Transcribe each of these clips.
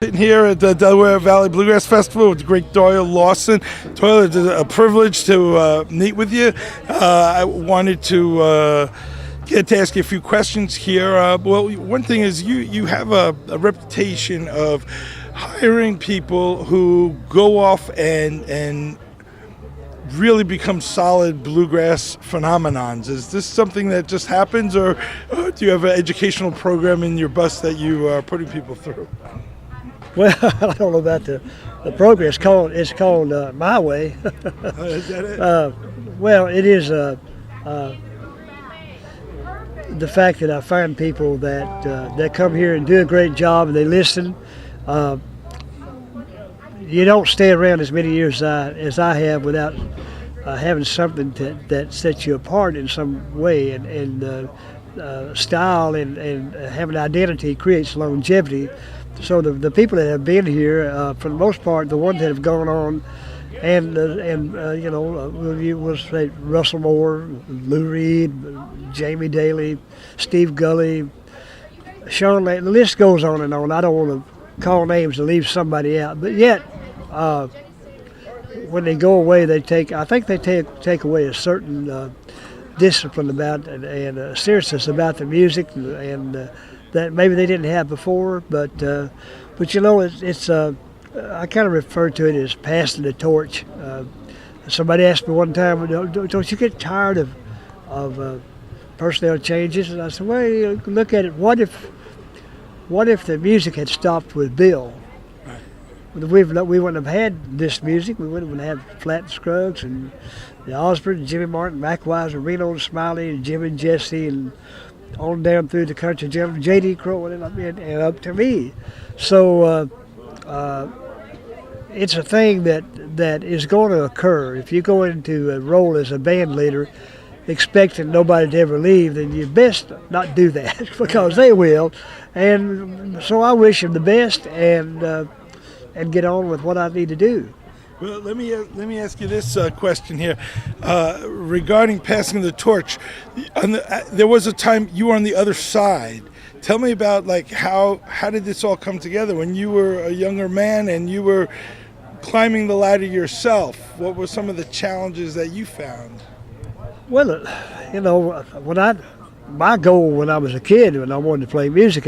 sitting here at the Delaware Valley Bluegrass Festival with the great Doyle Lawson. Doyle, it's a privilege to meet with you. I wanted to get to ask you a few questions here. Well, one thing is you have a reputation of hiring people who go off and really become solid bluegrass phenomenons. Is this something that just happens, or do you have an educational program in your bus that you are putting people through? Well, I don't know about the program. It's called My Way. Is that it? Well, it is the fact that I find people that come here and do a great job and they listen. You don't stay around as many years as I have without having something that sets you apart in some way, and style and having identity creates longevity. So the people that have been here, for the most part, the ones that have gone on, and we'll say Russell Moore, Lou Reed, Jamie Daly, Steve Gully, Sean Lane, the list goes on and on. I don't want to call names and leave somebody out, but yet when they go away, I think they take away a certain discipline about and seriousness about the music and that maybe they didn't have before. But it's I kind of refer to it as passing the torch. Somebody asked me one time, "Don't you get tired of personnel changes?" And I said, "Well, look at it. What if the music had stopped with Bill? We wouldn't have had this music. We wouldn't have had Flat and Scruggs and the Osborne and Jimmy Martin, Mac Weiser, Reno and Smiley, and Jim and Jesse, and on down through the country gentlemen, J.D. Crowe, and up to me." So it's a thing that is going to occur. If you go into a role as a band leader expecting nobody to ever leave, then you best not do that because they will. And so I wish them the best and get on with what I need to do. Well, let me ask you this question here regarding passing the torch. There was a time you were on the other side. Tell me about how did this all come together when you were a younger man and you were climbing the ladder yourself? What were some of the challenges that you found? Well, my goal when I was a kid, when I wanted to play music,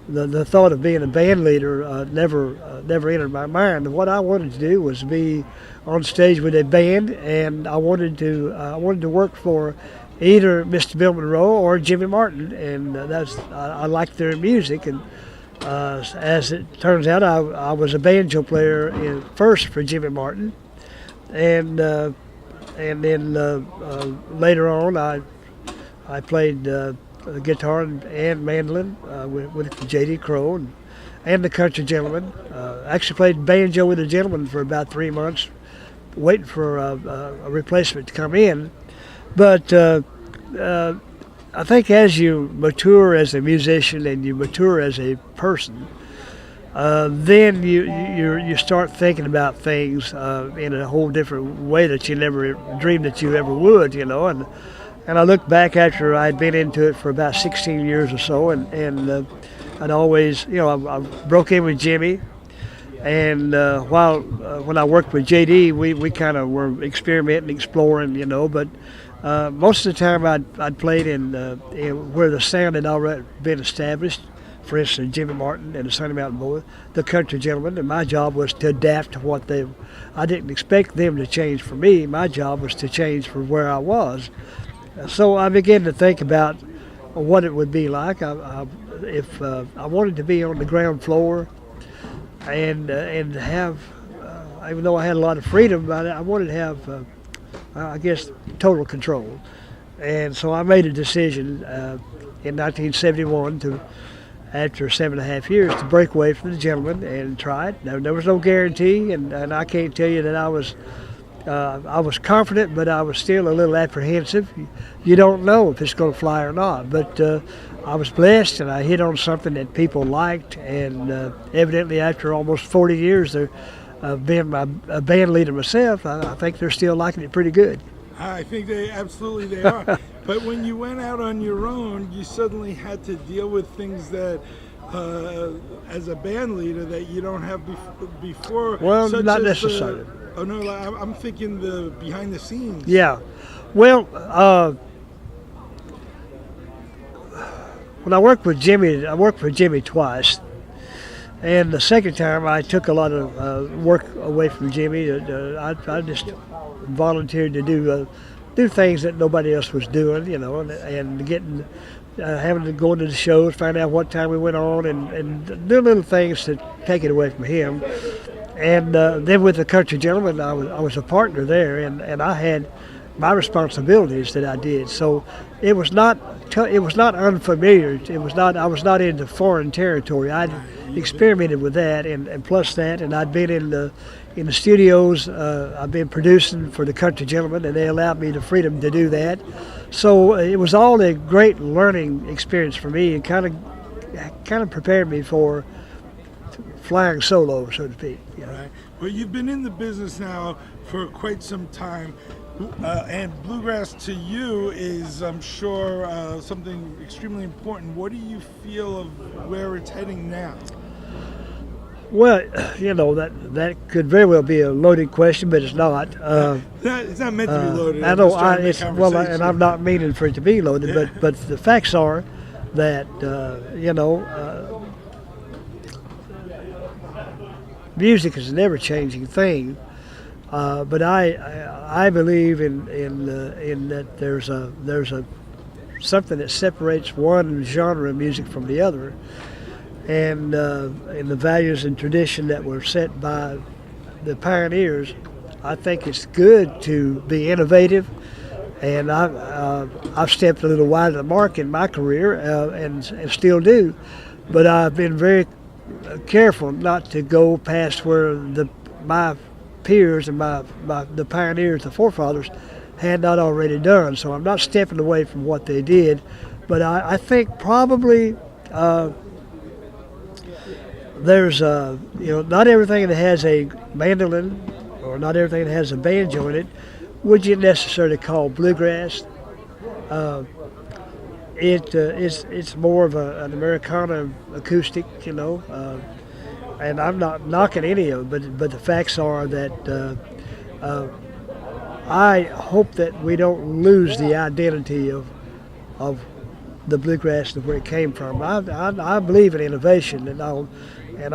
the thought of being a band leader never entered my mind. What I wanted to do was be on stage with a band, and I wanted to work for either Mr. Bill Monroe or Jimmy Martin, and I liked their music. And as it turns out, I was a banjo player first for Jimmy Martin, and then later on I played guitar and mandolin with J.D. Crowe and the Country Gentlemen. Actually played banjo with the Gentlemen for about 3 months, waiting for a replacement to come in. But I think as you mature as a musician and you mature as a person, then you start thinking about things in a whole different way that you never dreamed that you ever would, And I look back after I'd been into it for about 16 years or so, and I'd always, I broke in with Jimmy, and when I worked with JD, we kind of were experimenting, exploring, but most of the time I'd played in where the sound had already been established. For instance, Jimmy Martin and the Sunny Mountain Boys, the Country Gentlemen, and my job was to adapt to I didn't expect them to change for me. My job was to change for where I was. So I began to think about what it would be like if I wanted to be on the ground floor and have, even though I had a lot of freedom, I wanted to have, I guess, total control. And so I made a decision in 1971 after 7.5 years, to break away from the Gentlemen and try it. Now, there was no guarantee, and I can't tell you that I was confident, but I was still a little apprehensive. You don't know if it's going to fly or not, but I was blessed, and I hit on something that people liked, and evidently after almost 40 years of being a band leader myself, I think they're still liking it pretty good. I think they are. But when you went out on your own, you suddenly had to deal with things that as a band leader that you don't have before? Well, such not as necessarily. Oh no, I'm thinking the behind the scenes. Yeah. Well, when I worked with Jimmy, I worked for Jimmy twice. And the second time, I took a lot of work away from Jimmy. I just volunteered to do things that nobody else was doing, you know, and getting having to go into the shows, find out what time we went on, and do little things to take it away from him. And then with the Country Gentleman, I was a partner there, and I had my responsibilities that I did. So it was not unfamiliar. I was not into foreign territory. I'd experimented with that, and plus that, and I'd been in the studios. I've been producing for the Country Gentleman, and they allowed me the freedom to do that. So it was all a great learning experience for me, and kind of prepared me for flying solo, so to speak. You know? Right. Well, you've been in the business now for quite some time. And bluegrass to you is, I'm sure, something extremely important. What do you feel of where it's heading now? Well, you know, that could very well be a loaded question, but it's not. It's not meant to be loaded. I know, and I'm not meaning for it to be loaded, Yeah. but the facts are that music is an ever-changing thing. But I believe in that there's a something that separates one genre of music from the other, and in the values and tradition that were set by the pioneers. I think it's good to be innovative, and I've stepped a little wide of the mark in my career, and still do, but I've been very careful not to go past where my peers and the pioneers, the forefathers, had not already done. So I'm not stepping away from what they did, but I think probably there's not everything that has a mandolin or not everything that has a banjo in it would you necessarily call bluegrass. It's more of an Americana acoustic, you know. And I'm not knocking any of it, but the facts are that I hope that we don't lose the identity of the bluegrass and where it came from. I believe in innovation, and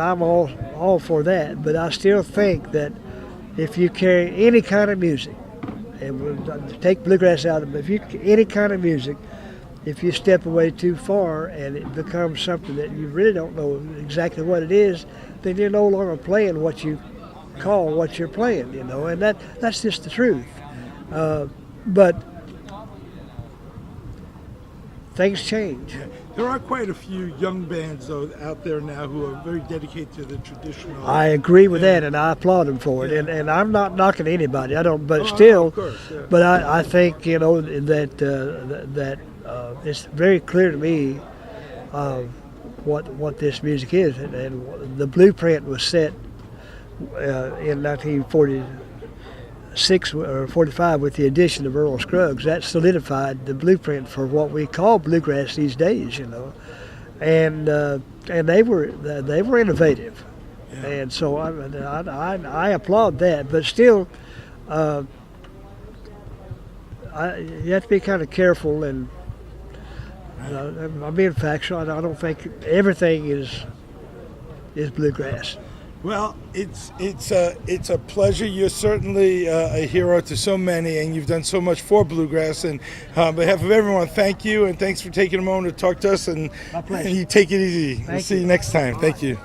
I'm all for that. But I still think that if you carry any kind of music, and we'll take bluegrass out of it, but any kind of music, if you step away too far and it becomes something that you really don't know exactly what it is, then you're no longer playing what you call what you're playing, you know, and that's just the truth. But things change. There are quite a few young bands, though, out there now who are very dedicated to the traditional. I agree with that, and I applaud them for it. And I'm not knocking anybody. I don't, but Of course, yeah. But I think that it's very clear to me what this music is, and the blueprint was set in 1946 or 45 with the addition of Earl Scruggs. That solidified the blueprint for what we call bluegrass these days, you know, and they were innovative, yeah. And so I applaud that, but still. You have to be kind of careful, and I'm being factual. I don't think everything is bluegrass. Well, it's a pleasure. You're certainly a hero to so many, and you've done so much for bluegrass. And on behalf of everyone, thank you, and thanks for taking a moment to talk to us. And My pleasure. And you take it easy. We'll see you next time. Thank you.